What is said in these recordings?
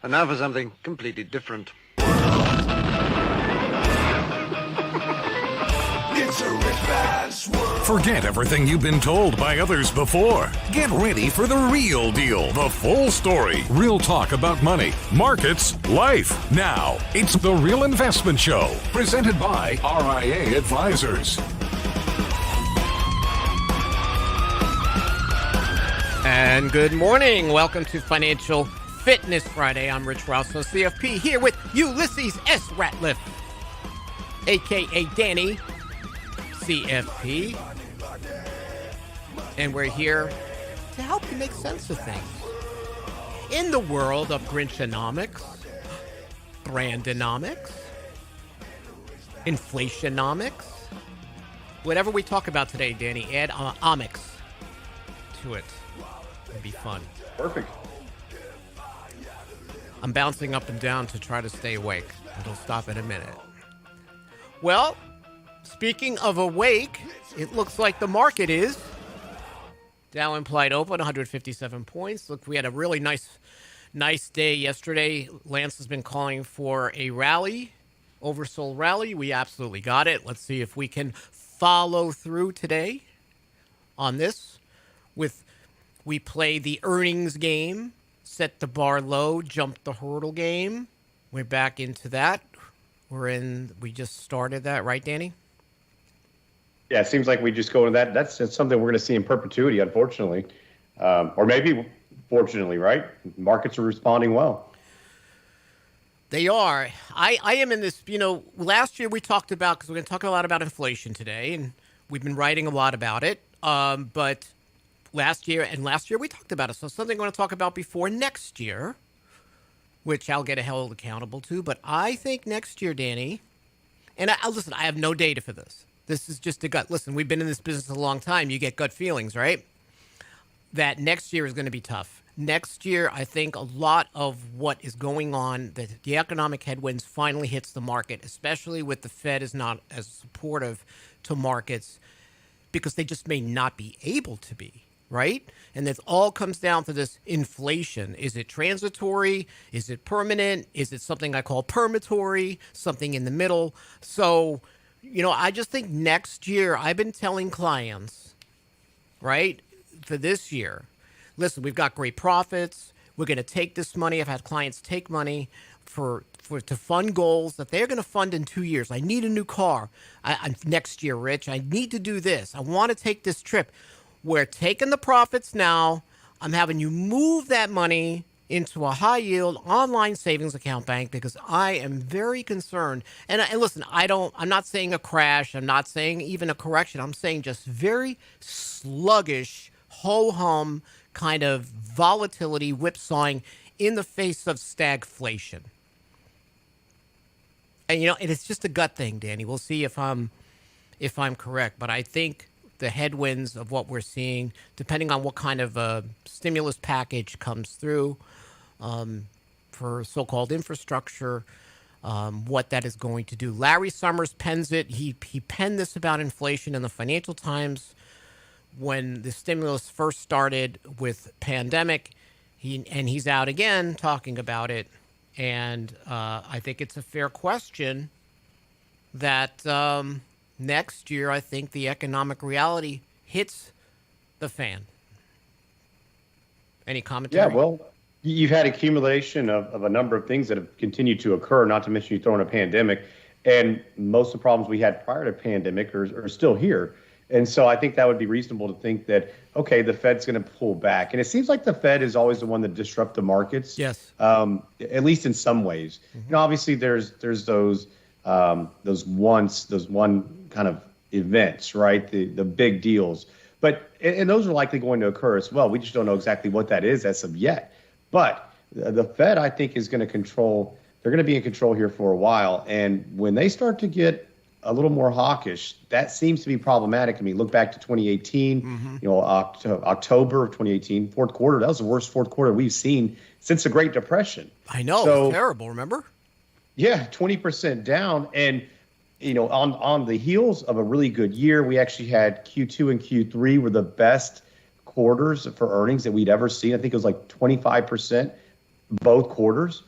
And now for something completely different. Forget everything you've been told by others before. Get ready for the real deal, the full story. Real talk about money, markets, life. Now, it's The Real Investment Show, presented by RIA Advisors. And good morning. Welcome to Financial Fitness Friday. I'm Rich Rosso, CFP, here with Ulysses S. Ratliff, a.k.a. Danny, CFP. And we're here to help you make sense of things. In the world of Grinchonomics, Brandonomics, Inflationomics, whatever we talk about today, Danny, add omics to it. It'd be fun. Perfect. I'm bouncing up and down to try to stay awake. It'll stop in a minute. Well, speaking of awake, it looks like the market is. Dow implied open, 157 points. Look, we had a really nice day yesterday. Lance has been calling for a rally, oversold rally. We absolutely got it. Let's see if we can follow through today on this. We play the earnings game, set the bar low, jump the hurdle game. We're back into that. We just started that, right, Danny? Yeah, it seems like we just go into that. That's something we're going to see in perpetuity, unfortunately. Or maybe fortunately, right? Markets are responding well. They are. I am in this, last year we talked about, because we're going to talk a lot about inflation today, and we've been writing a lot about it. But last year we talked about it. So something I'm going to talk about before next year, which I'll get held accountable to. But I think next year, Danny, and listen, I have no data for this. This is just a gut. Listen, we've been in this business a long time. You get gut feelings, right? That next year is going to be tough. Next year, I think a lot of what is going on, the economic headwinds finally hits the market, especially with the Fed is not as supportive to markets because they just may not be able to be. Right? And this all comes down to this inflation. Is it transitory? Is it permanent? Is it something I call permatory? Something in the middle? So, I just think next year, I've been telling clients, right, for this year, listen, we've got great profits. We're going to take this money. I've had clients take money to fund goals that they're going to fund in 2 years. I need a new car next year, Rich. I need to do this. I want to take this trip. We're taking the profits now. I'm having you move that money into a high-yield online savings account bank because I am very concerned. And listen, I'm not saying a crash. I'm not saying even a correction. I'm saying just very sluggish, ho-hum kind of volatility, whipsawing in the face of stagflation. And, and it's just a gut thing, Danny. We'll see if I'm correct. But I think the headwinds of what we're seeing, depending on what kind of stimulus package comes through for so-called infrastructure, what that is going to do. Larry Summers pens it. He penned this about inflation in the Financial Times when the stimulus first started with pandemic. He's out again talking about it. And I think it's a fair question that next year, I think the economic reality hits the fan. Any commentary? Yeah, well, you've had accumulation of a number of things that have continued to occur, not to mention you throw in a pandemic. And most of the problems we had prior to pandemic are still here. And so I think that would be reasonable to think that, okay, the Fed's going to pull back. And it seems like the Fed is always the one that disrupts the markets. Yes. At least in some ways. Mm-hmm. Obviously, there's those one kind of events, right? The big deals. But and those are likely going to occur as well. We just don't know exactly what that is as of yet. But the Fed, I think, is going to control. They're going to be in control here for a while. And when they start to get a little more hawkish, that seems to be problematic. I mean, look back to 2018, mm-hmm. October of 2018, fourth quarter. That was the worst fourth quarter we've seen since the Great Depression. I know. So, it was terrible, remember? Yeah, 20% down. And, on the heels of a really good year, we actually had Q2 and Q3 were the best quarters for earnings that we'd ever seen. I think it was like 25% both quarters.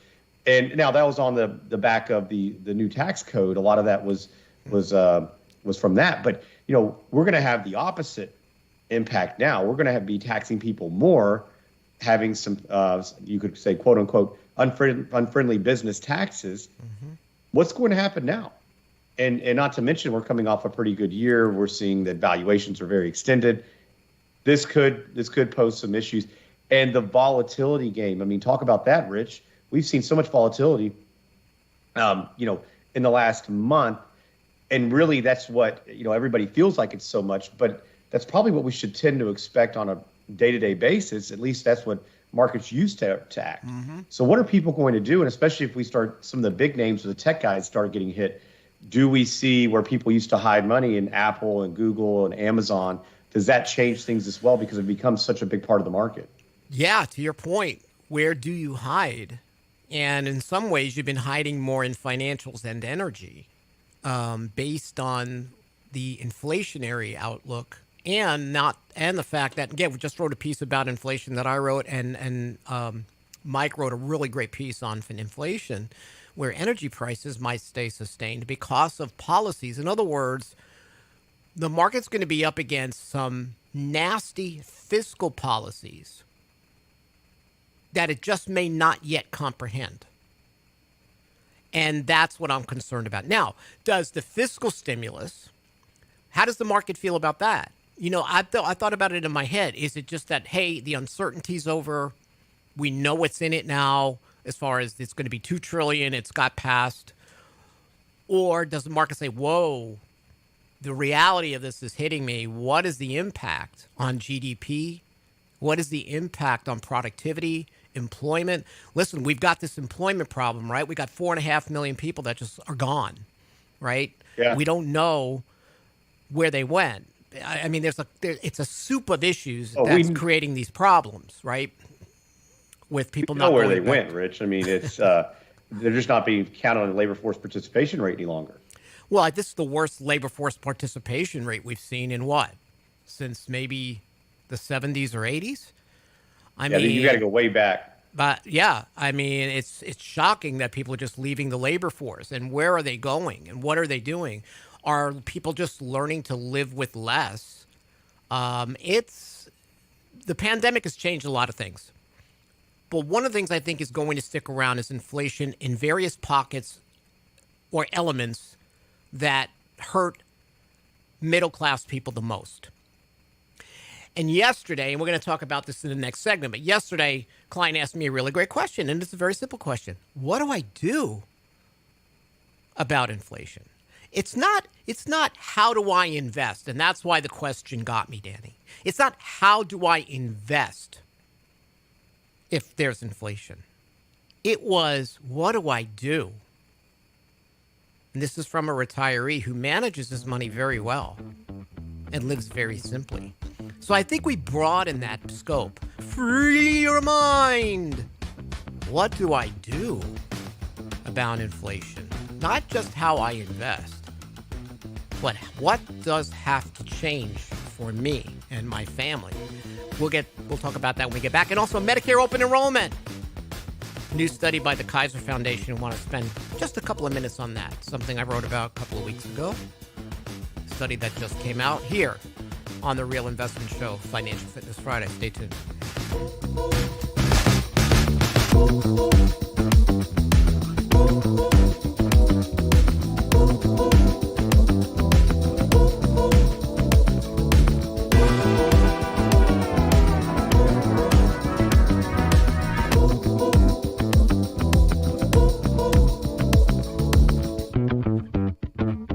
And now that was on the back of the new tax code. A lot of that was from that. But, we're going to have the opposite impact now. We're going to be taxing people more, having some, you could say, quote unquote, unfriendly business taxes. Mm-hmm. What's going to happen now? And not to mention, we're coming off a pretty good year. We're seeing that valuations are very extended. This could pose some issues. And the volatility game. I mean, talk about that, Rich. We've seen so much volatility, in the last month. And really, that's what, everybody feels like it's so much. But that's probably what we should tend to expect on a day-to-day basis. At least that's what markets used to act. Mm-hmm. So what are people going to do? And especially if we start, some of the big names or the tech guys start getting hit, do we see where people used to hide money in Apple and Google and Amazon? Does that change things as well because it becomes such a big part of the market? Yeah, to your point, where do you hide? And in some ways, you've been hiding more in financials and energy based on the inflationary outlook and the fact that, again, we just wrote a piece about inflation that I wrote, and Mike wrote a really great piece on inflation, where energy prices might stay sustained because of policies. In other words, the market's going to be up against some nasty fiscal policies that it just may not yet comprehend. And that's what I'm concerned about. Now, does the fiscal stimulus, how does the market feel about that? I thought about it in my head. Is it just that, hey, the uncertainty's over, we know what's in it now, as far as it's going to be $2 trillion, it's got passed? Or does the market say, whoa, the reality of this is hitting me. What is the impact on GDP? What is the impact on productivity, employment? Listen, we've got this employment problem, right? We got 4.5 million people that just are gone, right? Yeah. We don't know where they went. I mean, it's a soup of issues that's creating these problems, right? With people not know where going they back. went, Rich. I mean, it's they're just not being counted on the labor force participation rate any longer. Well, this is the worst labor force participation rate we've seen in since maybe the 70s or 80s. I mean, you got to go way back. But yeah, I mean, it's shocking that people are just leaving the labor force. And where are they going? And what are they doing? Are people just learning to live with less? The pandemic has changed a lot of things. But one of the things I think is going to stick around is inflation in various pockets or elements that hurt middle-class people the most. And yesterday, and we're going to talk about this in the next segment, but yesterday, a client asked me a really great question, and it's a very simple question. What do I do about inflation? It's not how do I invest, and that's why the question got me, Danny. It's not how do I invest if there's inflation. It was, what do I do? And this is from a retiree who manages his money very well and lives very simply. So I think we broaden that scope. Free your mind. What do I do about inflation? Not just how I invest, but what does have to change for me and my family? We'll talk about that when we get back. And also Medicare open enrollment. New study by the Kaiser Foundation. I want to spend just a couple of minutes on that. Something I wrote about a couple of weeks ago. A study that just came out here on the Real Investment Show, Financial Fitness Friday. Stay tuned.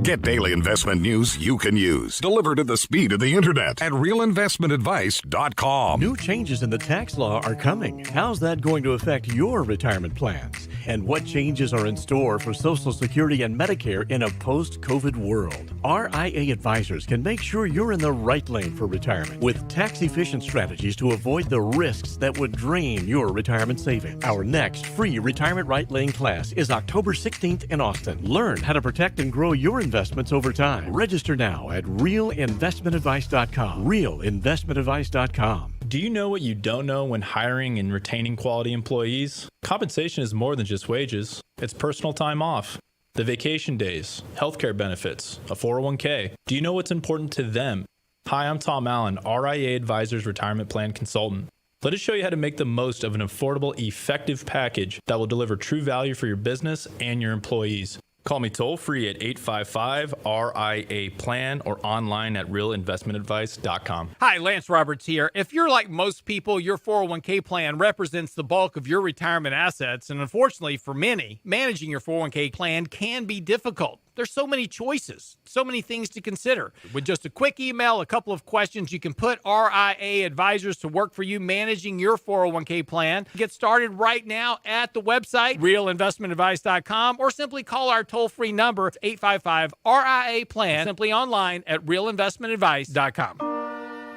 Get daily investment news you can use, delivered at the speed of the internet at realinvestmentadvice.com. New changes in the tax law are coming. How's that going to affect your retirement plans? And what changes are in store for Social Security and Medicare in a post-COVID world? RIA advisors can make sure you're in the right lane for retirement with tax-efficient strategies to avoid the risks that would drain your retirement savings. Our next free Retirement Right Lane class is October 16th in Austin. Learn how to protect and grow your investments over time. Register now at realinvestmentadvice.com. Realinvestmentadvice.com. Do you know what you don't know when hiring and retaining quality employees? Compensation is more than just wages. It's personal time off, the vacation days, healthcare benefits, a 401k. Do you know what's important to them? Hi, I'm Tom Allen, RIA Advisors Retirement Plan Consultant. Let us show you how to make the most of an affordable, effective package that will deliver true value for your business and your employees. Call me toll-free at 855-RIA-PLAN or online at realinvestmentadvice.com. Hi, Lance Roberts here. If you're like most people, your 401k plan represents the bulk of your retirement assets. And unfortunately for many, managing your 401k plan can be difficult. There's so many choices, so many things to consider. With just a quick email, a couple of questions, you can put RIA advisors to work for you managing your 401k plan. Get started right now at the website, realinvestmentadvice.com, or simply call our toll-free number, 855-RIA-PLAN, simply online at realinvestmentadvice.com.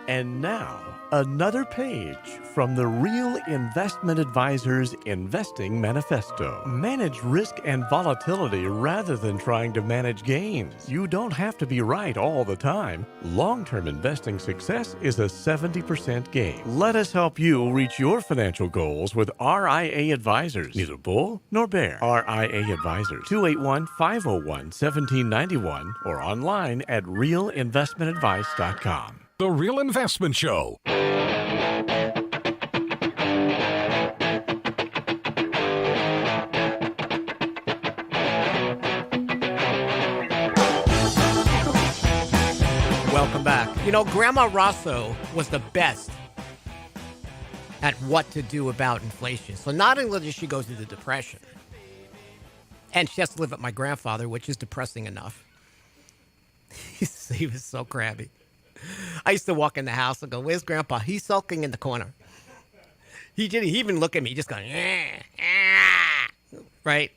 And now, another page from the Real Investment Advisors Investing Manifesto. Manage risk and volatility rather than trying to manage gains. You don't have to be right all the time. Long-term investing success is a 70% gain. Let us help you reach your financial goals with RIA Advisors. Neither bull nor bear. RIA Advisors, 281-501-1791 or online at realinvestmentadvice.com. The Real Investment Show. Welcome back. You know, Grandma Rosso was the best at what to do about inflation. So not only does she go through the depression, and she has to live with my grandfather, which is depressing enough. He was so crabby. I used to walk in the house and go, "Where's Grandpa?" He's sulking in the corner. He even look at me, just going, right?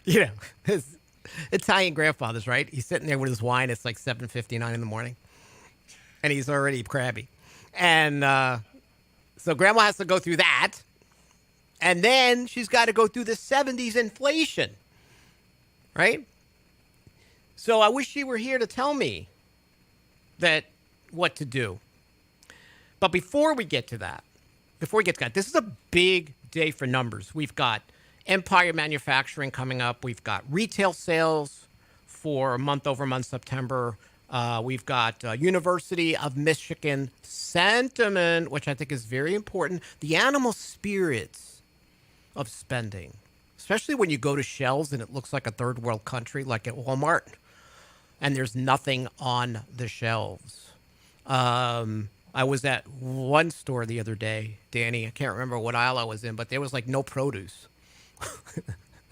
You know, his Italian grandfathers, right? He's sitting there with his wine. It's like 7:59 in the morning, and he's already crabby. And so Grandma has to go through that, and then she's got to go through the 70s inflation, right? So I wish she were here to tell me what to do. But before we get to that, this is a big day for numbers. We've got Empire Manufacturing coming up. We've got retail sales for month-over-month September. We've got University of Michigan sentiment, which I think is very important. The animal spirits of spending, especially when you go to shelves and it looks like a third world country, like at Walmart, and there's nothing on the shelves. I was at one store the other day, Danny. I can't remember what aisle I was in, but there was like no produce.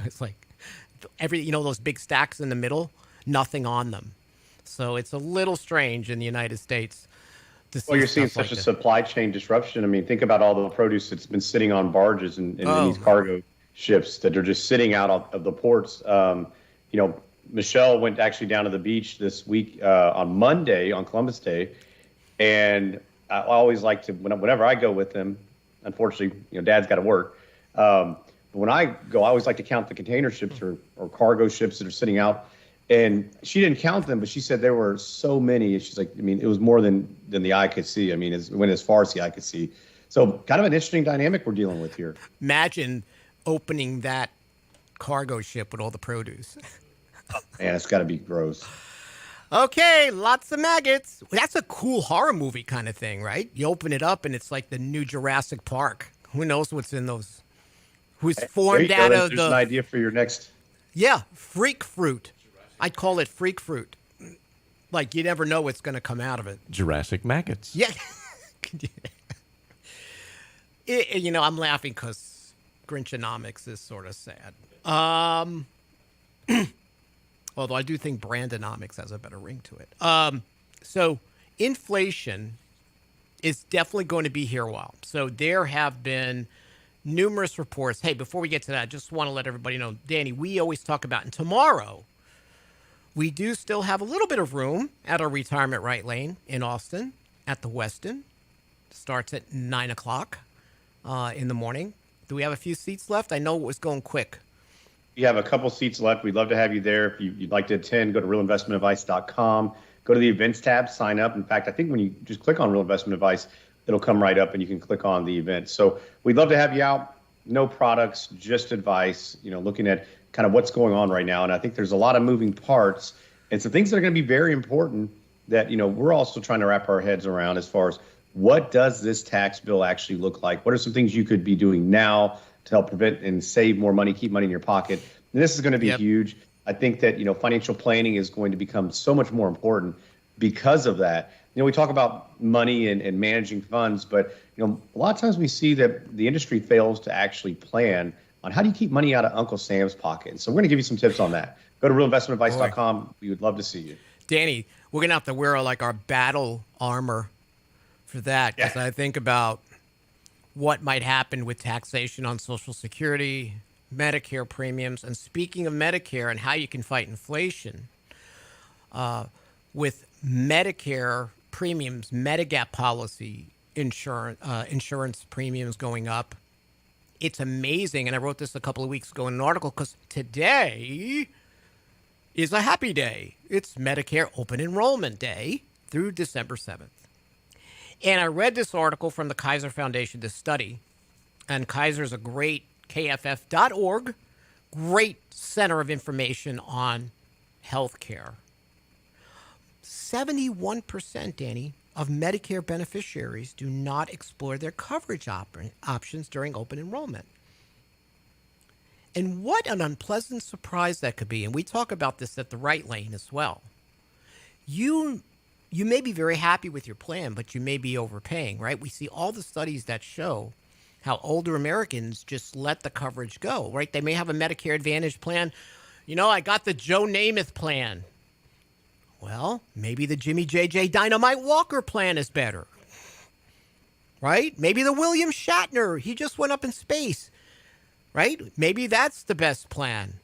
It's like those big stacks in the middle, nothing on them. So it's a little strange in the United States. Well, you're seeing such a supply chain disruption. I mean, think about all the produce that's been sitting on barges and these cargo ships that are just sitting out of the ports. Michelle went actually down to the beach this week on Monday, on Columbus Day, and I always like to, whenever I go with them, unfortunately, Dad's got to work. But when I go, I always like to count the container ships or cargo ships that are sitting out. And she didn't count them, but she said there were so many. She's like, it was more than the eye could see. It went as far as the eye could see. So kind of an interesting dynamic we're dealing with here. Imagine opening that cargo ship with all the produce. Man, it's got to be gross. Okay, lots of maggots. That's a cool horror movie kind of thing, right? You open it up and it's like the new Jurassic Park. Who knows what's in those? Who's formed out of There's an idea for your next. Yeah, freak fruit. I'd call it freak fruit. Like you never know what's going to come out of it. Jurassic maggots. Yeah. I'm laughing because Grinchonomics is sort of sad. Although I do think Brandonomics has a better ring to it. So inflation is definitely going to be here a while. So there have been numerous reports. Hey, before we get to that, I just want to let everybody know, Danny, we always talk about, and tomorrow, we do still have a little bit of room at our retirement right lane in Austin at the Westin. Starts at 9 o'clock in the morning. Do we have a few seats left? I know it was going quick. You have a couple seats left. We'd love to have you there. If you'd like to attend, go to realinvestmentadvice.com. Go to the events tab, sign up. In fact, I think when you just click on Real Investment Advice, it'll come right up and you can click on the event. So we'd love to have you out. No products, just advice, looking at kind of what's going on right now. And I think there's a lot of moving parts and some things that are going to be very important that, we're also trying to wrap our heads around as far as what does this tax bill actually look like? What are some things you could be doing now to help prevent and save more money, keep money in your pocket? And this is going to be huge. I think that, financial planning is going to become so much more important because of that. We talk about money and managing funds, but, a lot of times we see that the industry fails to actually plan on how do you keep money out of Uncle Sam's pocket. So we're going to give you some tips on that. Go to realinvestmentadvice.com. We would love to see you. Danny, we're going to have to wear like our battle armor for that, because I think about what might happen with taxation on Social Security, Medicare premiums, and speaking of Medicare and how you can fight inflation, with Medicare premiums, Medigap policy insurance premiums going up. It's amazing, and I wrote this a couple of weeks ago in an article because today is a happy day. It's Medicare Open Enrollment Day through December 7th. And I read this article from the Kaiser Foundation, this study, and Kaiser's a great, KFF.org, great center of information on healthcare. 71%, Danny, of Medicare beneficiaries do not explore their coverage options during open enrollment. And what an unpleasant surprise that could be. And we talk about this at the Right Lane as well. You may be very happy with your plan, but you may be overpaying, right? We see all the studies that show how older Americans just let the coverage go, right? They may have a Medicare Advantage plan. I got the Joe Namath plan. Well, maybe the Jimmy J.J. Dynamite Walker plan is better, right? Maybe the William Shatner, he just went up in space, right? Maybe that's the best plan.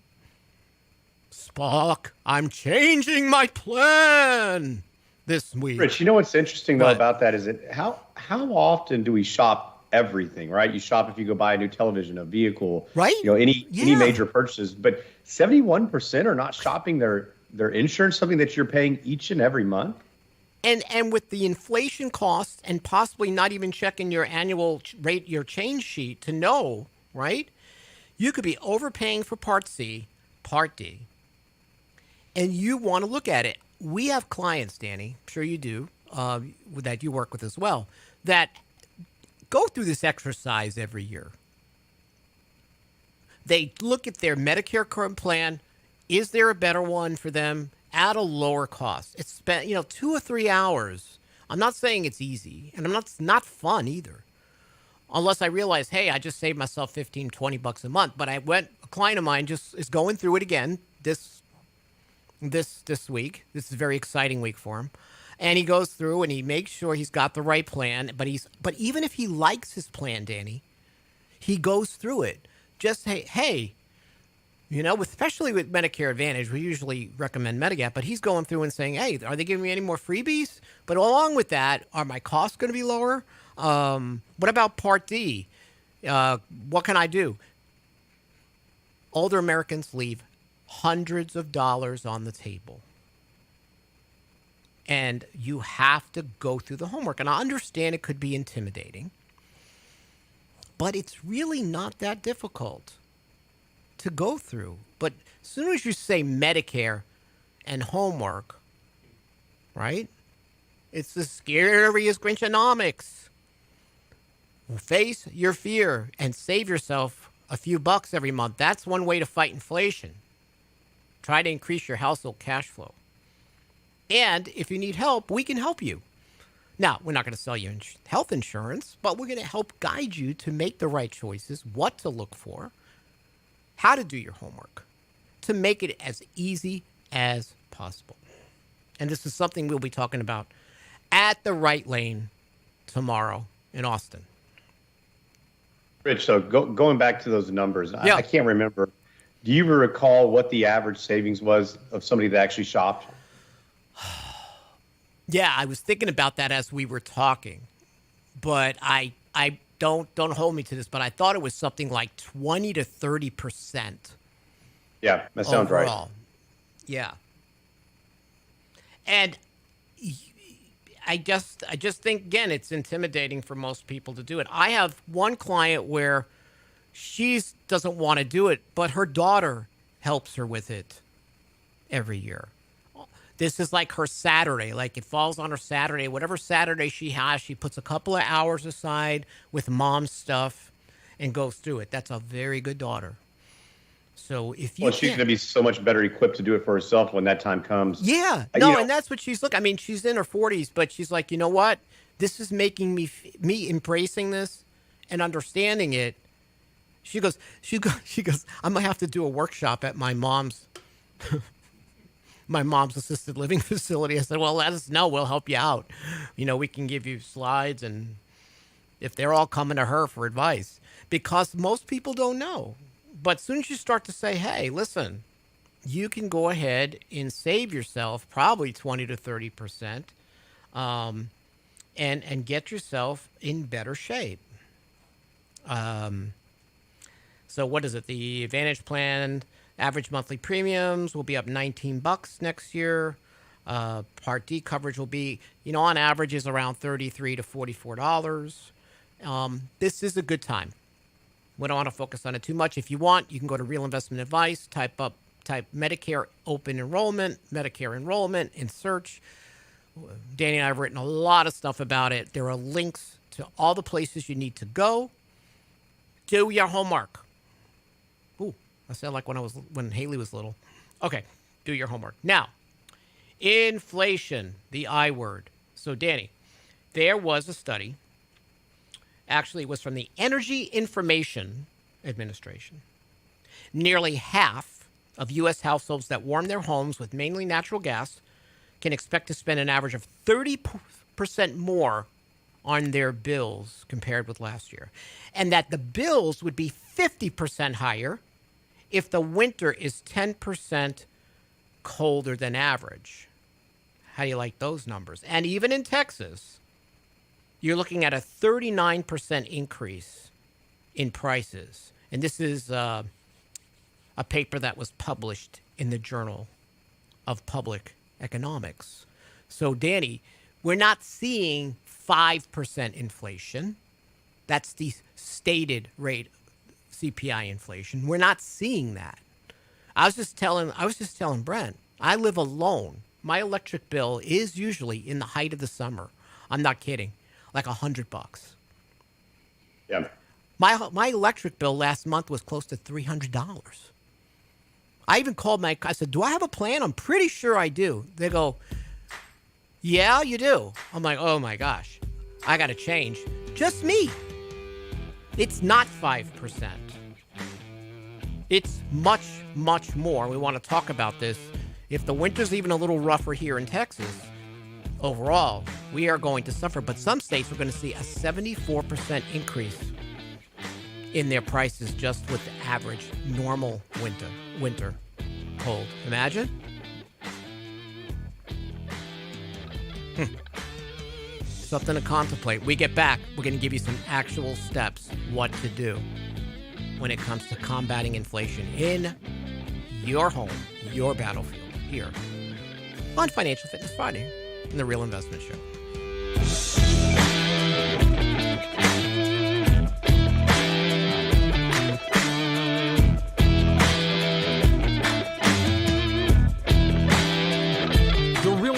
Spock, I'm changing my plan this week. Rich, what's interesting though about that is that how often do we shop everything, right? You shop if you go buy a new television, a vehicle, right? Any major purchases, but 71% are not shopping their insurance, something that you're paying each and every month. And with the inflation costs and possibly not even checking your annual rate, your change sheet to know, right? You could be overpaying for Part C, Part D, and you want to look at it. We have clients, Danny, I'm sure you do, that you work with as well, that go through this exercise every year. They look at their Medicare current plan. Is there a better one for them at a lower cost? It's spent, 2 or 3 hours. I'm not saying it's easy, and it's not fun either. Unless I realize, hey, I just saved myself $15, $20 a month. But a client of mine just is going through it again this week. This is a very exciting week for him. And he goes through and he makes sure he's got the right plan. But even if he likes his plan, Danny, he goes through it. Just hey, especially with Medicare Advantage, we usually recommend Medigap, but he's going through and saying, hey, are they giving me any more freebies? But along with that, are my costs going to be lower? What about Part D? What can I do? Older Americans leave hundreds of dollars on the table. And you have to go through the homework. And I understand it could be intimidating, but it's really not that difficult to go through. But as soon as you say Medicare and homework, right? It's as scary as Grinchonomics. Face your fear and save yourself a few bucks every month. That's one way to fight inflation. Try to increase your household cash flow. And if you need help, we can help you. Now, we're not going to sell you health insurance, but we're going to help guide you to make the right choices, what to look for, how to do your homework, to make it as easy as possible. And this is something we'll be talking about at the Right Lane tomorrow in Austin. Rich, so going back to those numbers, I can't remember. Do you recall what the average savings was of somebody that actually shopped? Yeah, I was thinking about that as we were talking, but I don't hold me to this, but I thought it was something like 20 to 30%. Yeah, that sounds overall. right. Yeah. And I just think, again, it's intimidating for most people to do it. I have one client where she doesn't want to do it, but her daughter helps her with it every year. This is like her Saturday. Like, it falls on her Saturday. Whatever Saturday she has, she puts a couple of hours aside with mom's stuff and goes through it. That's a very good daughter. So if you Well, she's going to be so much better equipped to do it for herself when that time comes. Yeah. No, and that's what she's looking. I mean, she's in her 40s, but she's like, you know what? This is making me embracing this and understanding it. She goes, I'm going to have to do a workshop at my mom's assisted living facility. I said, well, let us know. We'll help you out. We can give you slides, and if they're all coming to her for advice, because most people don't know. But as soon as you start to say, hey, listen, you can go ahead and save yourself probably 20 to 30%, and get yourself in better shape. So what is it? The Advantage Plan average monthly premiums will be up $19 next year. Part D coverage will be, on average is around $33 to $44. This is a good time. We don't want to focus on it too much. If you want, you can go to Real Investment Advice, type Medicare open enrollment, Medicare enrollment in search. Danny and I have written a lot of stuff about it. There are links to all the places you need to go. Do your homework. Ooh, I sound like when Haley was little. Okay, do your homework. Now, inflation, the I word. So, Danny, there was a study. Actually, it was from the Energy Information Administration. Nearly half of U.S. households that warm their homes with mainly natural gas can expect to spend an average of 30% more on their bills compared with last year. And that the bills would be 50% higher if the winter is 10% colder than average. How do you like those numbers? And even in Texas, you're looking at a 39% increase in prices. And this is a paper that was published in the Journal of Public Economics. So, Danny, we're not seeing 5% inflation. That's the stated rate CPI inflation. We're not seeing that. I was just telling Brent, I live alone. My electric bill is usually in the height of the summer. I'm not kidding. Like $100. Yeah. My electric bill last month was close to $300. I even called I said, do I have a plan? I'm pretty sure I do. They go, yeah, you do. I'm like, oh my gosh, I got to change. Just me. It's not 5%. It's much, much more. We want to talk about this. If the winter's even a little rougher here in Texas, overall, we are going to suffer. But some states are going to see a 74% increase in their prices just with the average normal winter cold. Imagine. Something to contemplate. We get back, we're going to give you some actual steps what to do when it comes to combating inflation in your home, your battlefield, here on Financial Fitness Friday in the Real Investment Show.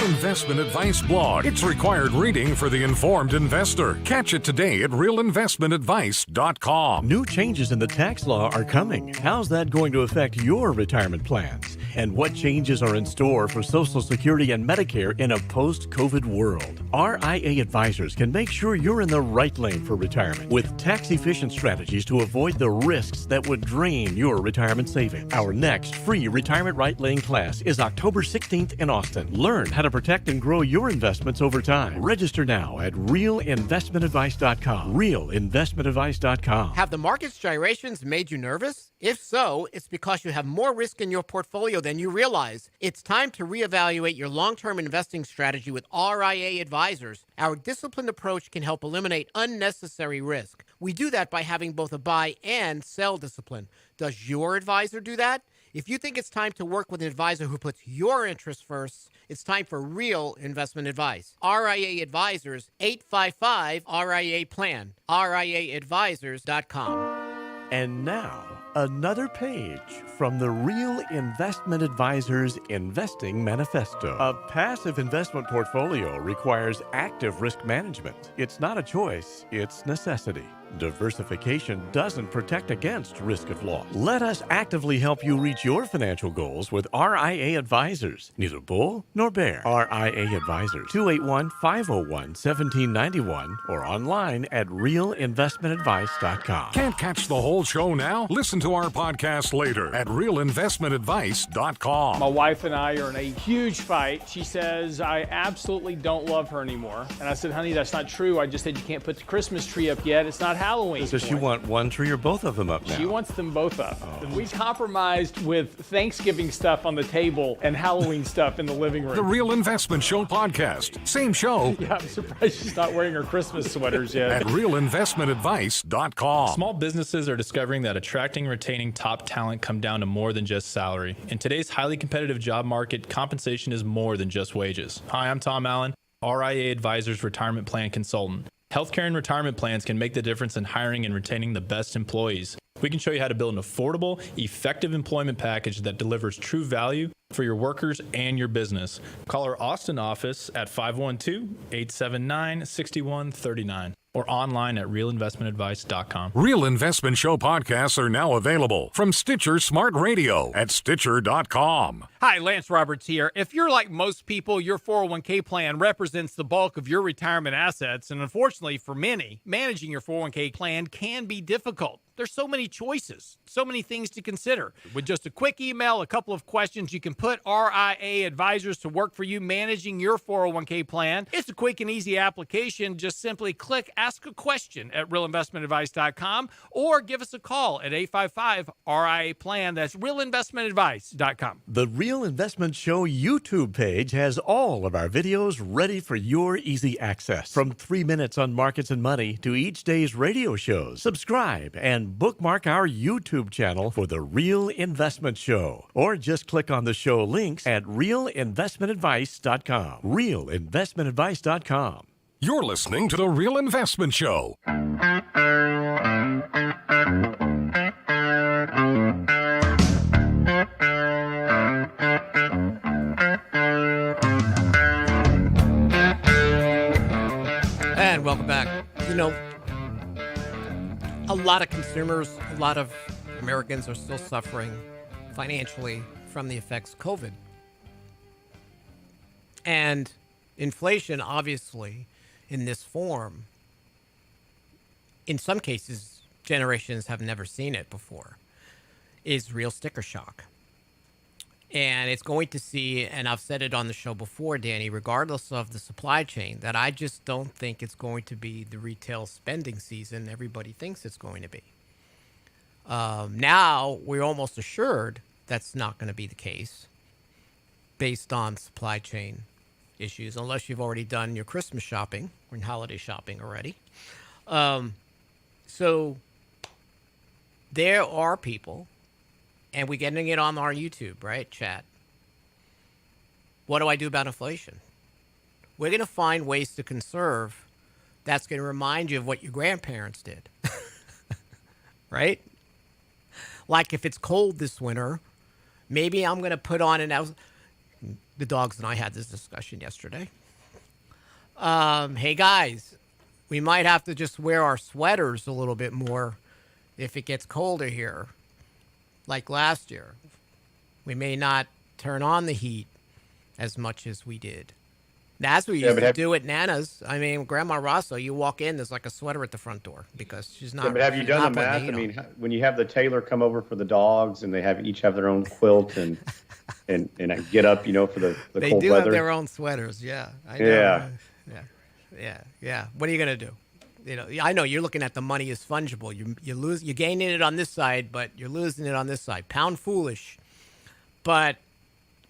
Investment Advice blog. It's required reading for the informed investor. Catch it today at realinvestmentadvice.com. New changes in the tax law are coming. How's that going to affect your retirement plans? And what changes are in store for Social Security and Medicare in a post-COVID world? RIA advisors can make sure you're in the right lane for retirement with tax-efficient strategies to avoid the risks that would drain your retirement savings. Our next free Retirement Right Lane class is October 16th in Austin. Learn how to protect and grow your investments over time. Register now at realinvestmentadvice.com. Realinvestmentadvice.com. Have the market's gyrations made you nervous? If so, it's because you have more risk in your portfolio than you realize. It's time to reevaluate your long-term investing strategy with RIA advisors. Our disciplined approach can help eliminate unnecessary risk. We do that by having both a buy and sell discipline. Does your advisor do that? If you think it's time to work with an advisor who puts your interests first, it's time for real investment advice. RIA Advisors, 855-RIA-PLAN, RIAadvisors.com. And now, another page from the Real Investment Advisors Investing Manifesto. A passive investment portfolio requires active risk management. It's not a choice, it's necessity. Diversification doesn't protect against risk of loss. Let us actively help you reach your financial goals with RIA Advisors. Neither bull nor bear. RIA Advisors, 281-501-1791 or online at realinvestmentadvice.com. Can't catch the whole show now? Listen to our podcast later at realinvestmentadvice.com. My wife and I are in a huge fight. She says, I absolutely don't love her anymore. And I said, honey, that's not true. I just said you can't put the Christmas tree up yet. It's not Halloween. Does she want one tree or both of them up now? She wants them both up. We compromised with Thanksgiving stuff on the table and Halloween stuff in the living room. The Real Investment Show podcast. Same show Yeah, I'm surprised she's not wearing her Christmas sweaters yet. at realinvestmentadvice.com. Small businesses are discovering that attracting and retaining top talent come down to more than just salary. In today's highly competitive job market, compensation is more than just wages. Hi, I'm Tom Allen, RIA Advisors Retirement Plan Consultant. Healthcare and retirement plans can make the difference in hiring and retaining the best employees. We can show you how to build an affordable, effective employment package that delivers true value for your workers and your business. Call our Austin office at 512-879-6139 or online at realinvestmentadvice.com. Real Investment Show podcasts are now available from Stitcher Smart Radio at Stitcher.com. Hi, Lance Roberts here. If you're like most people, your 401k plan represents the bulk of your retirement assets. And unfortunately for many, managing your 401k plan can be difficult. There's so many choices, so many things to consider. With just a quick email, a couple of questions, you can put RIA Advisors to work for you managing your 401k plan. It's a quick and easy application. Just simply click Ask a Question at realinvestmentadvice.com or give us a call at 855-RIA-PLAN. That's realinvestmentadvice.com. The Real Investment Show YouTube page has all of our videos ready for your easy access. From 3 minutes on markets and money to each day's radio shows. Subscribe and bookmark our YouTube channel for The Real Investment Show. Or just click on the show links at realinvestmentadvice.com. Realinvestmentadvice.com. You're listening to The Real Investment Show. And welcome back. You know, a lot of consumers, a lot of Americans are still suffering financially from the effects of COVID. And inflation, obviously, in this form, in some cases, generations have never seen it before, is real sticker shock. And it's going to see, and I've said it on the show before, Danny, regardless of the supply chain, that I just don't think it's going to be the retail spending season everybody thinks it's going to be. Now, we're almost assured that's not going to be the case based on supply chain issues, unless you've already done your Christmas shopping or holiday shopping already. So there are people, and we're getting it on our YouTube, right, chat? What do I do about inflation? We're going to find ways to conserve that's going to remind you of what your grandparents did, right? Like if it's cold this winter, maybe I'm going to put on the dogs and I had this discussion yesterday. Hey guys, we might have to just wear our sweaters a little bit more if it gets colder here. Like last year, we may not turn on the heat as much as we did. As we used to do at Nana's. I mean, Grandma Rosso, you walk in, there's like a sweater at the front door because she's not. Yeah, but have you done the math? I mean, when you have the tailor come over for the dogs and they each have their own quilt and get up, for the cold weather. They do have their own sweaters. Yeah, I know. Yeah. What are you gonna do? I know you're looking at the money as fungible. You're gaining it on this side, but you're losing it on this side. Pound foolish. But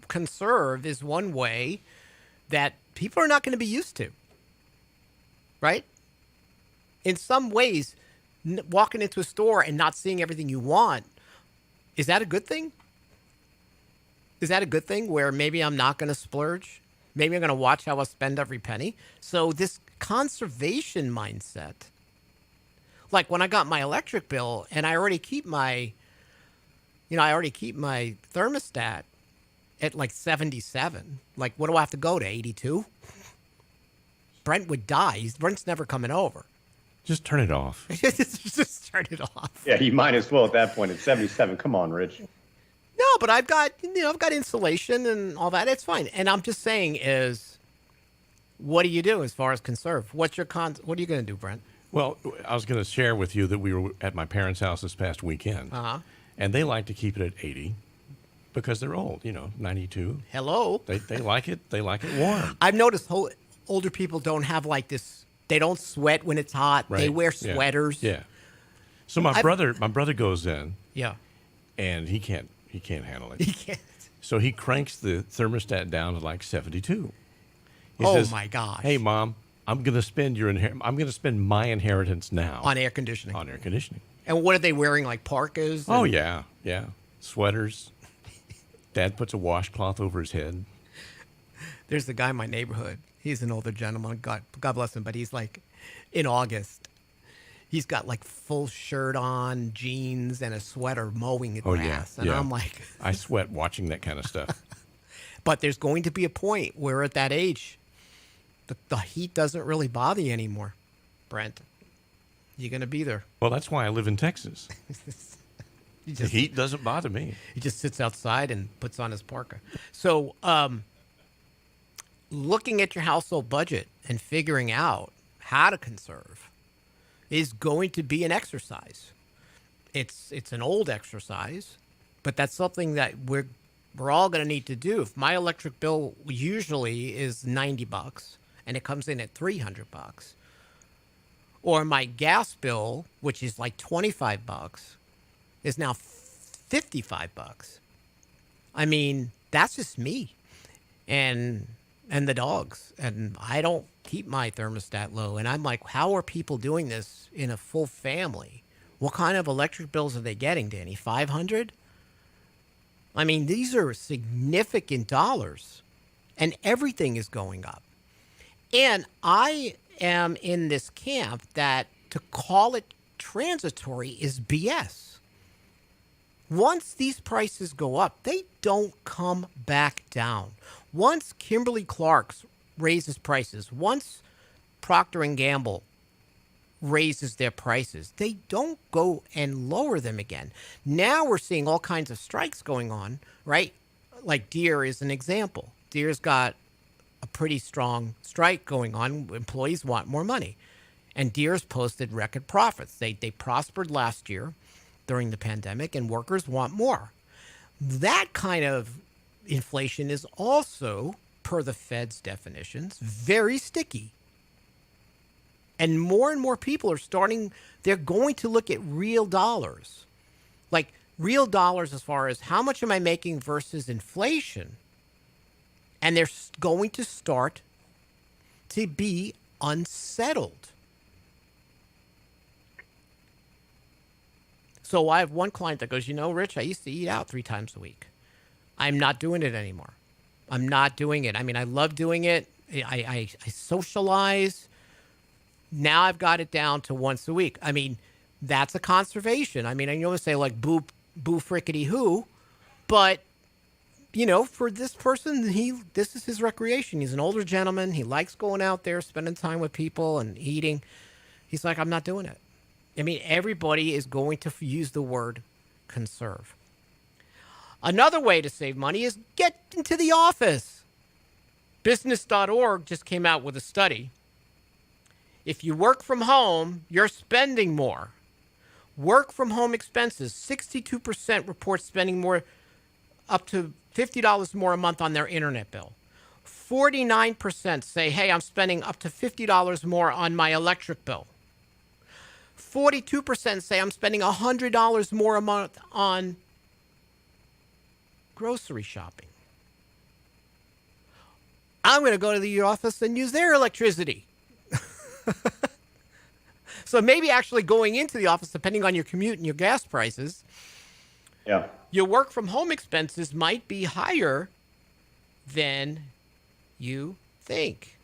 conserve is one way that people are not going to be used to, right? In some ways, walking into a store and not seeing everything you want, is that a good thing? Is that a good thing where maybe I'm not going to splurge? Maybe I'm going to watch how I spend every penny. So this conservation mindset, like when I got my electric bill and I already keep my thermostat at like 77. Like, what do I have to go to, 82? Brent would die. Brent's never coming over. Just turn it off. Just turn it off. Yeah, you might as well at that point at 77. Come on, Rich. No, but I've got insulation and all that. It's fine. And I'm just saying is, what do you do as far as conserve? What are you going to do, Brent? Well, I was going to share with you that we were at my parents' house this past weekend. Uh-huh. And they like to keep it at 80 because they're old, 92. Hello. They like it. They like it warm. I've noticed older people don't have like this. They don't sweat when it's hot. Right. They wear sweaters. Yeah. So my brother goes in. Yeah. And he can't handle it. He can't. So he cranks the thermostat down to like 72. He Oh says, my gosh. Hey, Mom, I'm going to spend my inheritance now On air conditioning. on air conditioning. And what are they wearing? Like parkas? Oh yeah. Sweaters. Dad puts a washcloth over his head. There's the guy in my neighborhood. He's an older gentleman. God bless him. But he's like, in August, he's got like full shirt on, jeans, and a sweater mowing the grass. And I'm like, I sweat watching that kind of stuff. But there's going to be a point where at that age, the heat doesn't really bother you anymore, Brent. You're going to be there. Well, that's why I live in Texas. The heat doesn't bother me. He just sits outside and puts on his parka. So, looking at your household budget and figuring out how to conserve is going to be an exercise. It's an old exercise, but that's something that we're all going to need to do. If my electric bill usually is $90 and it comes in at $300, or my gas bill, which is like $25, is now $55. I mean, that's just me and the dogs. And I don't keep my thermostat low. And I'm like, how are people doing this in a full family? What kind of electric bills are they getting, Danny? 500? I mean, these are significant dollars, and everything is going up. And I am in this camp that to call it transitory is BS. Once these prices go up, they don't come back down. Once Kimberly-Clark raises prices, once Procter & Gamble raises their prices, they don't go and lower them again. Now we're seeing all kinds of strikes going on, right? Like Deere is an example. Deere's got a pretty strong strike going on. Employees want more money. And Deere's posted record profits. They prospered last year during the pandemic, and workers want more. That kind of inflation is also, per the Fed's definitions, very sticky. And more people are they're going to look at real dollars. Like real dollars as far as how much am I making versus inflation. And they're going to start to be unsettled. So I have one client that goes, Rich, I used to eat out 3 times a week. I'm not doing it anymore. I'm not doing it. I mean, I love doing it. I socialize. Now I've got it down to once a week. I mean, that's a conservation. I mean, I know say like boo frickety who, but for this person, this is his recreation. He's an older gentleman. He likes going out there, spending time with people and eating. He's like, I'm not doing it. I mean, everybody is going to use the word conserve. Another way to save money is get into the office. Business.org just came out with a study. If you work from home, you're spending more. Work from home expenses, 62% report spending more, up to $50 more a month on their internet bill. 49% say, hey, I'm spending up to $50 more on my electric bill. 42% say I'm spending $100 more a month on grocery shopping. I'm going to go to the office and use their electricity. So maybe actually going into the office, depending on your commute and your gas prices, your work from home expenses might be higher than you think.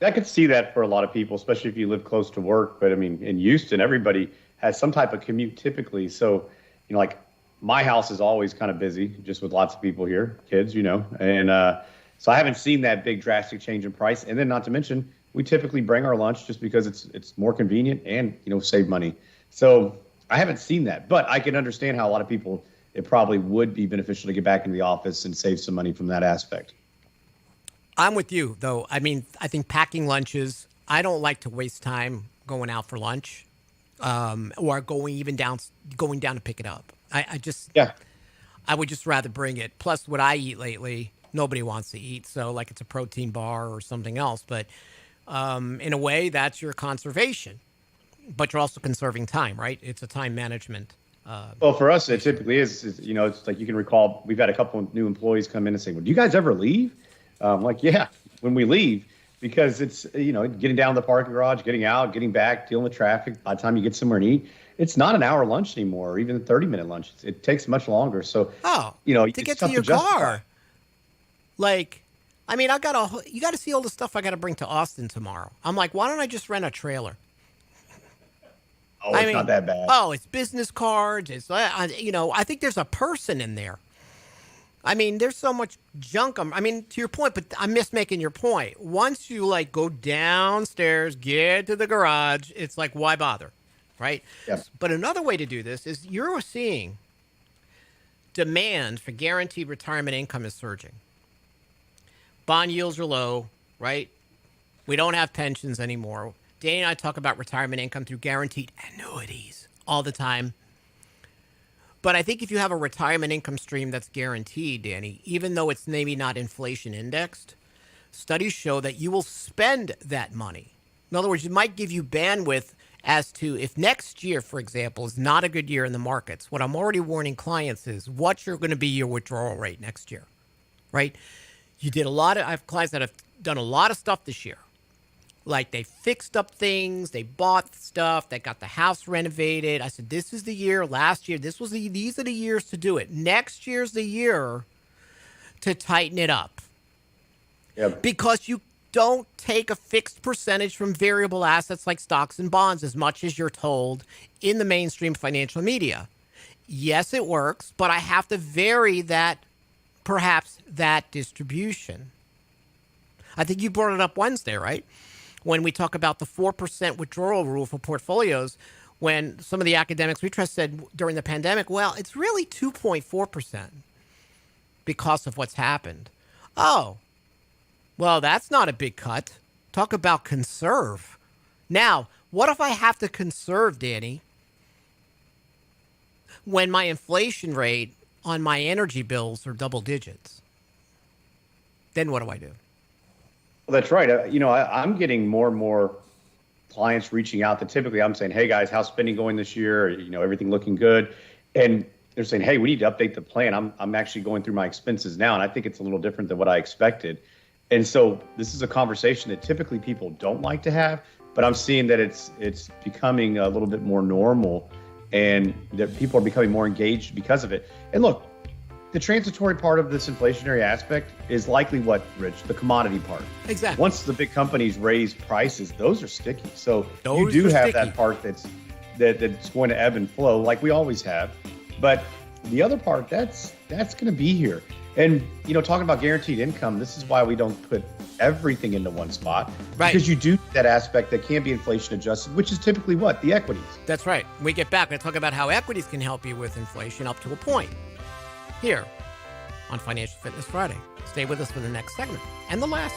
I could see that for a lot of people, especially if you live close to work. But I mean, in Houston, everybody has some type of commute typically. So, like my house is always kind of busy just with lots of people here, kids, and so I haven't seen that big drastic change in price. And then not to mention, we typically bring our lunch just because it's more convenient and, save money. So I haven't seen that, but I can understand how a lot of people, it probably would be beneficial to get back into the office and save some money from that aspect. I'm with you, though. I mean, I think packing lunches, I don't like to waste time going out for lunch or going down to pick it up. I would just rather bring it. Plus, what I eat lately, nobody wants to eat. So like it's a protein bar or something else. But in a way, that's your conservation. But you're also conserving time, right? It's a time management. Well, for us, it typically is, it's like you can recall, we've had a couple of new employees come in and say, well, do you guys ever leave? Like, yeah, when we leave, because it's, getting down to the parking garage, getting out, getting back, dealing with traffic. By the time you get somewhere and eat, it's not an hour lunch anymore, or even a 30-minute lunch. It takes much longer. So, to get to your car. Like, I mean, you got to see all the stuff I got to bring to Austin tomorrow. I'm like, why don't I just rent a trailer? Oh, it's not that bad. Oh, it's business cards. It's, I think there's a person in there. I mean, there's so much junk. To your point, but I'm making your point. Once you go downstairs, get to the garage, it's like, why bother? Right? Yes. But another way to do this is you're seeing demand for guaranteed retirement income is surging. Bond yields are low, right? We don't have pensions anymore. Danny and I talk about retirement income through guaranteed annuities all the time. But I think if you have a retirement income stream that's guaranteed, Danny, even though it's maybe not inflation indexed, studies show that you will spend that money. In other words, it might give you bandwidth as to if next year, for example, is not a good year in the markets. What I'm already warning clients is what's going to be your withdrawal rate next year, right? I have clients that have done a lot of stuff this year. Like they fixed up things, they bought stuff, they got the house renovated. I said, this is the year. Last year, these are the years to do it. Next year's the year to tighten it up. Yep. Because you don't take a fixed percentage from variable assets like stocks and bonds as much as you're told in the mainstream financial media. Yes, it works, but I have to vary that distribution. I think you brought it up Wednesday, right? When we talk about the 4% withdrawal rule for portfolios, when some of the academics we trust said during the pandemic, well, it's really 2.4% because of what's happened. Oh, well, that's not a big cut. Talk about conserve. Now, what if I have to conserve, Danny, when my inflation rate on my energy bills are double digits? Then what do I do? Well, that's right. I'm getting more and more clients reaching out that typically I'm saying, hey, guys, how's spending going this year? Everything looking good. And they're saying, hey, we need to update the plan. I'm actually going through my expenses now, and I think it's a little different than what I expected. And so this is a conversation that typically people don't like to have, but I'm seeing that it's becoming a little bit more normal and that people are becoming more engaged because of it. And look, the transitory part of this inflationary aspect is likely what, Rich, the commodity part. Exactly. Once the big companies raise prices, those are sticky. So you do have that part that's going to ebb and flow like we always have. But the other part, that's going to be here. And, talking about guaranteed income, this is why we don't put everything into one spot. Right. Because you do that aspect that can be inflation adjusted, which is typically what? The equities. That's right. When we get back, we're going to talk about how equities can help you with inflation up to a point. Here on Financial Fitness Friday. Stay with us for the next segment and the last.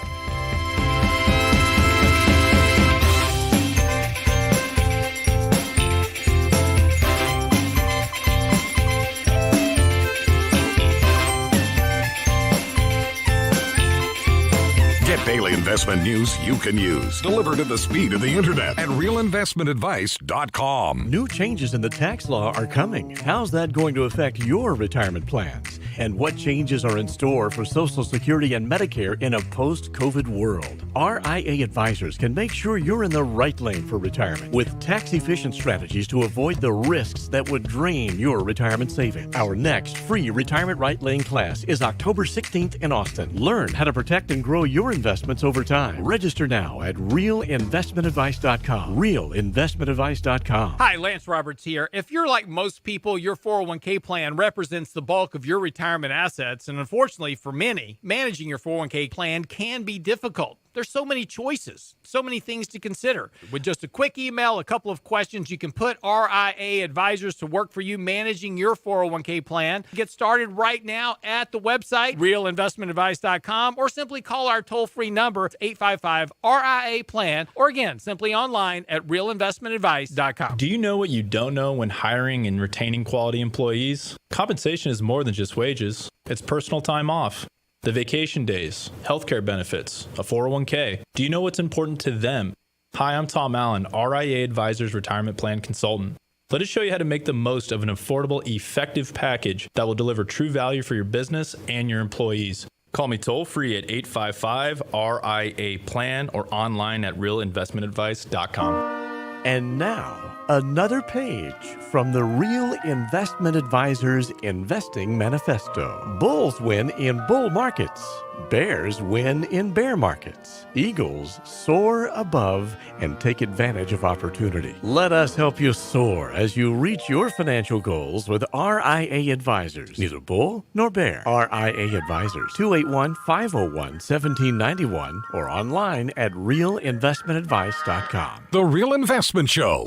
Get daily investment news you can use, delivered at the speed of the internet at realinvestmentadvice.com. New changes in the tax law are coming. How's that going to affect your retirement plans? and what changes are in store for Social Security and Medicare in a post-COVID world. RIA Advisors can make sure you're in the right lane for retirement with tax-efficient strategies to avoid the risks that would drain your retirement savings. Our next free Retirement Right Lane class is October 16th in Austin. Learn how to protect and grow your investments over time. Register now at realinvestmentadvice.com. Realinvestmentadvice.com. Hi, Lance Roberts here. If you're like most people, your 401k plan represents the bulk of your retirement assets, and unfortunately for many, managing your 401k plan can be difficult. There's so many choices, so many things to consider. With just a quick email, a couple of questions, you can put RIA Advisors to work for you managing your 401k plan. Get started right now at the website, realinvestmentadvice.com, or simply call our toll-free number, 855-RIA-PLAN, or again, simply online at realinvestmentadvice.com. Do you know what you don't know when hiring and retaining quality employees? Compensation is more than just wages. It's personal time off, the vacation days, healthcare benefits, a 401k. Do you know what's important to them? Hi, I'm Tom Allen, RIA Advisors Retirement Plan Consultant. Let us show you how to make the most of an affordable, effective package that will deliver true value for your business and your employees. Call me toll-free at 855-RIA-PLAN or online at realinvestmentadvice.com. And now, another page from the Real Investment Advisors Investing Manifesto. Bulls win in bull markets. Bears win in bear markets. Eagles soar above and take advantage of opportunity. Let us help you soar as you reach your financial goals with RIA Advisors. Neither bull nor bear. RIA Advisors, 281-501-1791 or online at realinvestmentadvice.com. The Real Investment Show.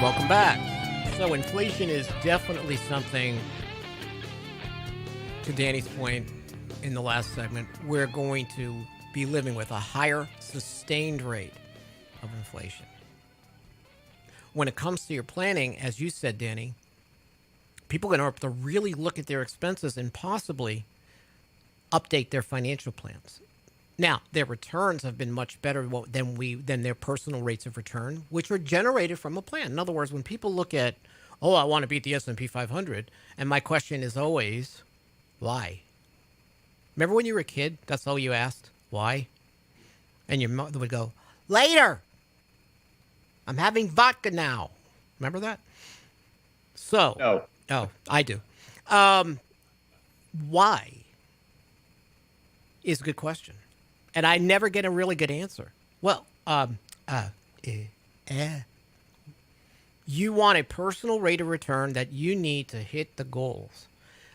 Welcome back. So inflation is definitely something, to Danny's point in the last segment, we're going to be living with a higher sustained rate of inflation. When it comes to your planning, as you said, Danny, people are going to have to really look at their expenses and possibly update their financial plans. Now, their returns have been much better than their personal rates of return, which are generated from a plan. In other words, when people look at, oh, I want to beat the S&P 500, and my question is always, why? Remember when you were a kid, that's all you asked? Why? And your mother would go, later! I'm having vodka now. Remember that? So. No. Oh, I do. Why? Is a good question. And I never get a really good answer. Well, you want a personal rate of return that you need to hit the goals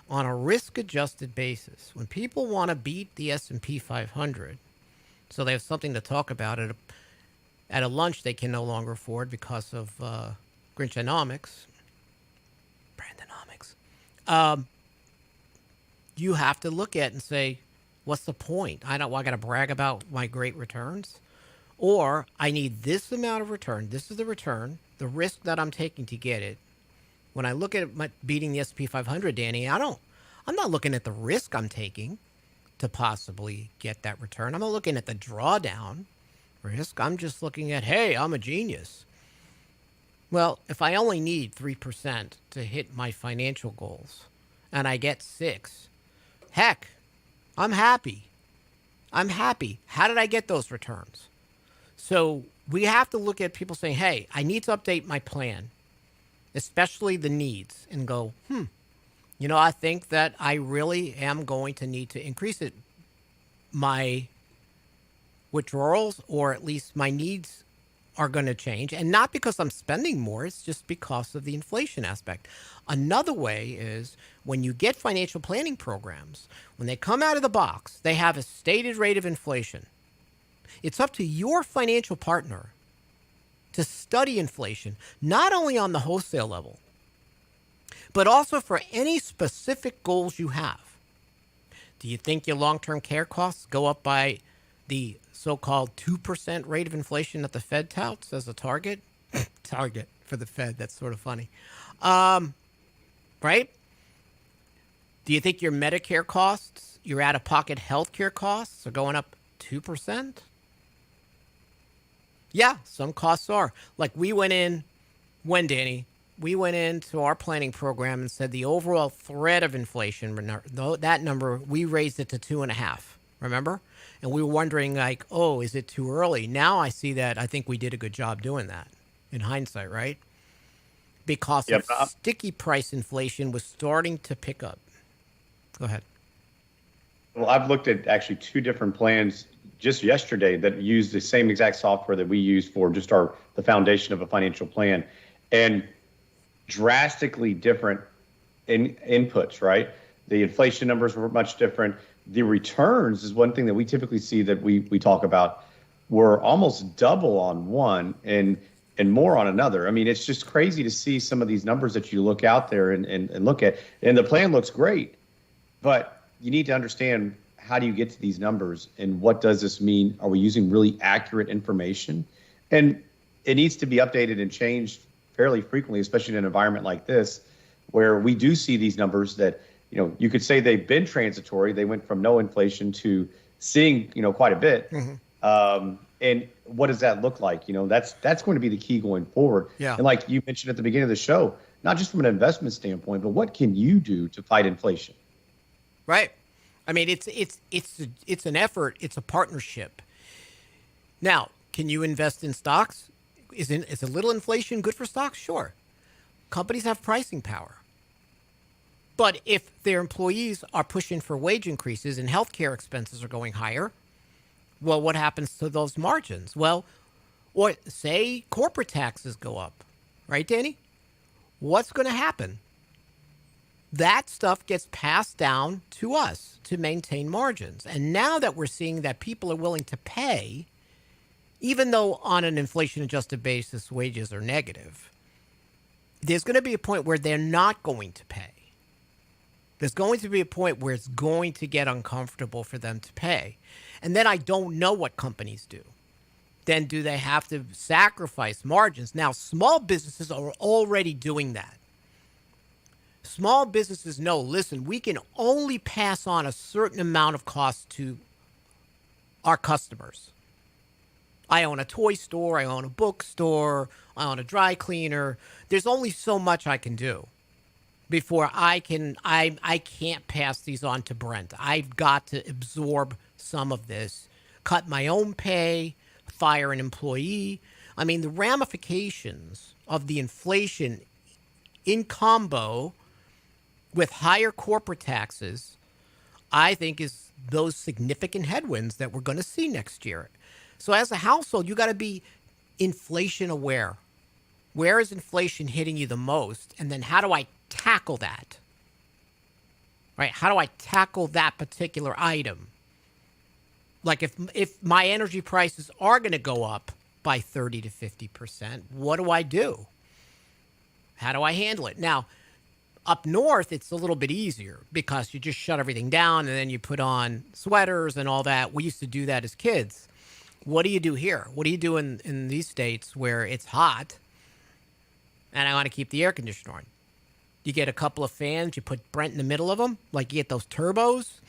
on a risk-adjusted basis. When people want to beat the S&P 500, so they have something to talk about at a lunch they can no longer afford because of Grinchonomics, Brandonomics, you have to look at and say, what's the point? I got to brag about my great returns, or I need this amount of return. This is the return, the risk that I'm taking to get it. When I look at beating the S&P 500, Danny, I'm not looking at the risk I'm taking to possibly get that return. I'm not looking at the drawdown risk. I'm just looking at, hey, I'm a genius. Well, if I only need 3% to hit my financial goals, and I get 6, heck, I'm happy. I'm happy. How did I get those returns? So we have to look at people saying, hey, I need to update my plan, especially the needs, and go, I think that I really am going to need to increase it. My withdrawals, or at least my needs, are going to change. And not because I'm spending more, it's just because of the inflation aspect. Another way is when you get financial planning programs, when they come out of the box, they have a stated rate of inflation. It's up to your financial partner to study inflation, not only on the wholesale level, but also for any specific goals you have. Do you think your long-term care costs go up by the so-called 2% rate of inflation that the Fed touts as a target? Target for the Fed, that's sort of funny. Right? Do you think your Medicare costs, your out-of-pocket healthcare costs are going up 2%? Yeah, some costs are. Like Danny? We went into our planning program and said the overall threat of inflation, that number, we raised it to 2.5. Remember? And we were wondering, like, oh, is it too early? Now I see that I think we did a good job doing that in hindsight, right? Because sticky price inflation was starting to pick up. Go ahead. Well, I've looked at actually 2 different plans just yesterday that use the same exact software that we use for just the foundation of a financial plan, and drastically different inputs, right? The inflation numbers were much different. The returns is one thing that we typically see that we talk about were almost double on one and more on another. I mean, it's just crazy to see some of these numbers that you look out there and look at. And the plan looks great, but you need to understand, how do you get to these numbers and what does this mean? Are we using really accurate information? And it needs to be updated and changed fairly frequently, especially in an environment like this, where we do see these numbers that, you could say they've been transitory. They went from no inflation to seeing, quite a bit. Mm-hmm. And what does that look like? That's going to be the key going forward. Yeah. And like you mentioned at the beginning of the show, not just from an investment standpoint, but what can you do to fight inflation? Right. I mean, it's an effort. It's a partnership. Now, can you invest in stocks? Is a little inflation good for stocks? Sure. Companies have pricing power. But if their employees are pushing for wage increases and healthcare expenses are going higher, well, what happens to those margins? Well, or say corporate taxes go up, right, Danny? What's going to happen? That stuff gets passed down to us to maintain margins. And now that we're seeing that people are willing to pay, even though on an inflation-adjusted basis wages are negative, there's going to be a point where they're not going to pay. There's going to be a point where it's going to get uncomfortable for them to pay. And then I don't know what companies do. Then do they have to sacrifice margins? Now, small businesses are already doing that. Small businesses know, listen, we can only pass on a certain amount of cost to our customers. I own a toy store, I own a bookstore, I own a dry cleaner. There's only so much I can do before I can't pass these on to Brent. I've got to absorb some of this, cut my own pay, fire an employee. I mean, the ramifications of the inflation in combo with higher corporate taxes, I think, is those significant headwinds that we're going to see next year. So as a household, you got to be inflation aware. Where is inflation hitting you the most? And then how do I tackle that? Right? How do I tackle that particular item? Like if my energy prices are going to go up by 30 to 50%, what do I do? How do I handle it? Now, up north, it's a little bit easier because you just shut everything down and then you put on sweaters and all that. We used to do that as kids. What do you do here? What do you do in these states where it's hot and I want to keep the air conditioner on? You get a couple of fans, you put Brent in the middle of them, like you get those turbos.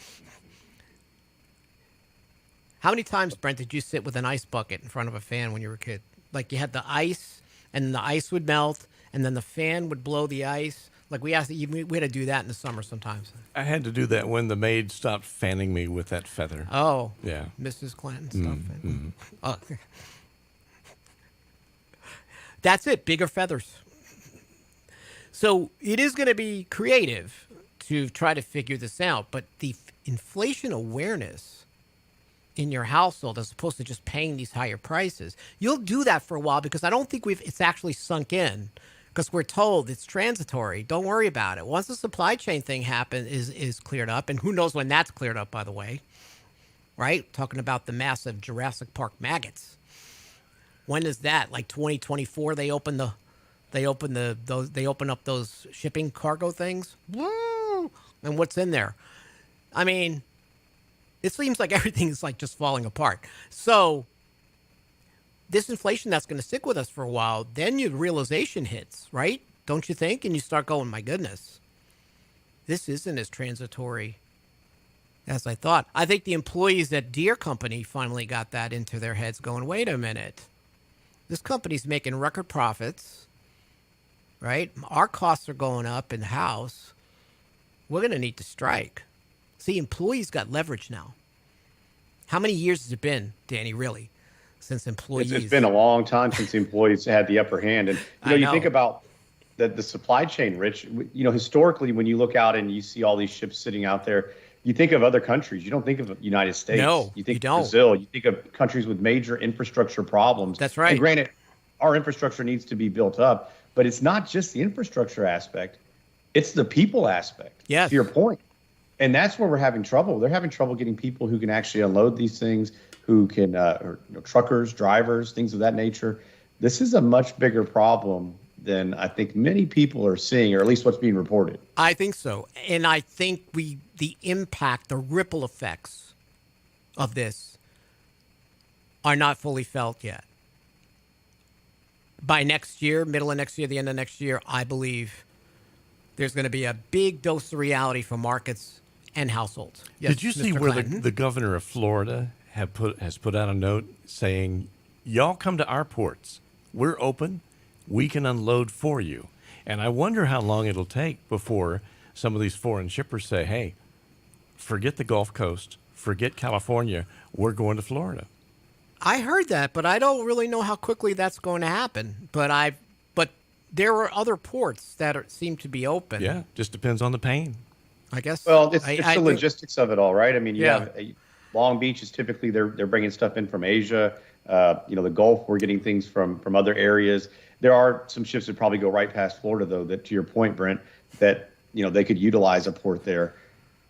How many times, Brent, did you sit with an ice bucket in front of a fan when you were a kid? Like you had the ice and the ice would melt and then the fan would blow the ice. Like we had to do that in the summer sometimes. I had to do that when the maid stopped fanning me with that feather. Oh, yeah, Mrs. Clinton stuff. Mm-hmm. Oh. That's it, bigger feathers. So it is going to be creative to try to figure this out, but the inflation awareness in your household, as opposed to just paying these higher prices, you'll do that for a while because I don't think it's actually sunk in. Because we're told it's transitory. Don't worry about it. Once the supply chain thing is cleared up, and who knows when that's cleared up, by the way, right? Talking about the massive Jurassic Park maggots. When is that? Like 2024? They open up those shipping cargo things. Woo! And what's in there? I mean, it seems like everything is like just falling apart. So this inflation that's going to stick with us for a while, then your realization hits, right? Don't you think? And you start going, my goodness, this isn't as transitory as I thought. I think the employees at Deere Company finally got that into their heads going, wait a minute. This company's making record profits, right? Our costs are going up in the house. We're going to need to strike. See, employees got leverage now. How many years has it been, Danny, really, since employees? It's been a long time since the employees had the upper hand. And, you think about the supply chain, Rich. Historically, when you look out and you see all these ships sitting out there, you think of other countries. You don't think of the United States. No, you think you don't. of Brazil. You think of countries with major infrastructure problems. That's right. And granted, our infrastructure needs to be built up, but it's not just the infrastructure aspect. It's the people aspect, yes. To your point. And that's where we're having trouble. They're having trouble getting people who can actually unload these things, who can, truckers, drivers, things of that nature. This is a much bigger problem than I think many people are seeing, or at least what's being reported. I think so. And I think the impact, the ripple effects of this are not fully felt yet. By next year, middle of next year, the end of next year, I believe there's going to be a big dose of reality for markets and households. Yes, Did you see Mr. where Clanton? the governor of Florida has put out a note saying, y'all come to our ports. We're open. We can unload for you. And I wonder how long it'll take before some of these foreign shippers say, hey, forget the Gulf Coast, forget California, we're going to Florida. I heard that, but I don't really know how quickly that's going to happen. But there are other ports that seem to be open. Yeah, just depends on the pain. I guess. Well, it's the logistics of it all, right? I mean, you Yeah. have Long Beach is typically they're bringing stuff in from Asia. The Gulf, we're getting things from other areas. There are some ships that probably go right past Florida, though, that, to your point, Brent, that they could utilize a port there.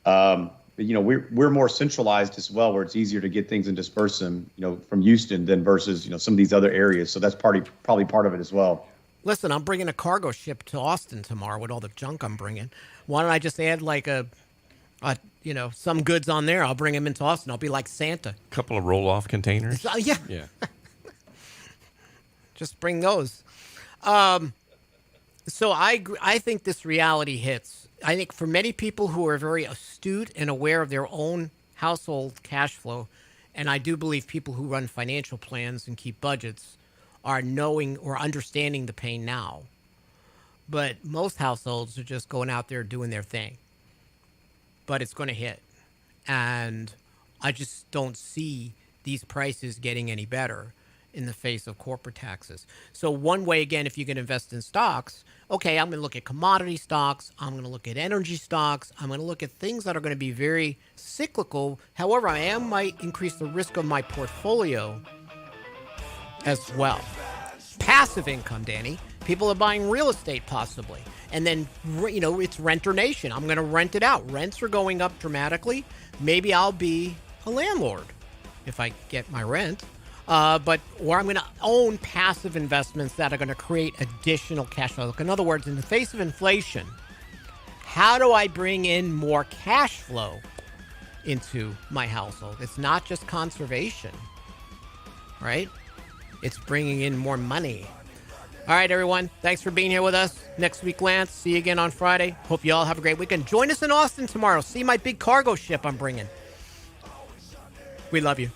But, we're more centralized as well, where it's easier to get things and disperse them, from Houston than versus some of these other areas. So that's probably part of it as well. Listen, I'm bringing a cargo ship to Austin tomorrow with all the junk I'm bringing. Why don't I just add like some goods on there? I'll bring them into Austin. I'll be like Santa. A couple of roll-off containers. Yeah. Yeah. Just bring those. So I think this reality hits. I think for many people who are very astute and aware of their own household cash flow, and I do believe people who run financial plans and keep budgets are knowing or understanding the pain now. But most households are just going out there doing their thing. But it's going to hit. And I just don't see these prices getting any better in the face of corporate taxes. So one way, again, if you can invest in stocks, okay, I'm going to look at commodity stocks. I'm going to look at energy stocks. I'm going to look at things that are going to be very cyclical. However, I might increase the risk of my portfolio as well. Passive income, Danny. People are buying real estate possibly. And then, it's renter nation. I'm going to rent it out. Rents are going up dramatically. Maybe I'll be a landlord if I get my rent. Or I'm going to own passive investments that are going to create additional cash flow. In other words, in the face of inflation, how do I bring in more cash flow into my household? It's not just conservation, right? It's bringing in more money. All right, everyone. Thanks for being here with us. Next week, Lance. See you again on Friday. Hope you all have a great weekend. Join us in Austin tomorrow. See my big cargo ship I'm bringing. We love you.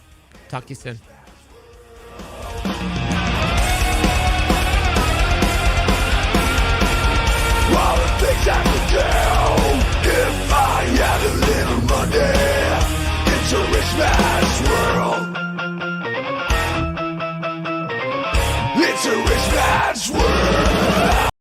Talk to you soon.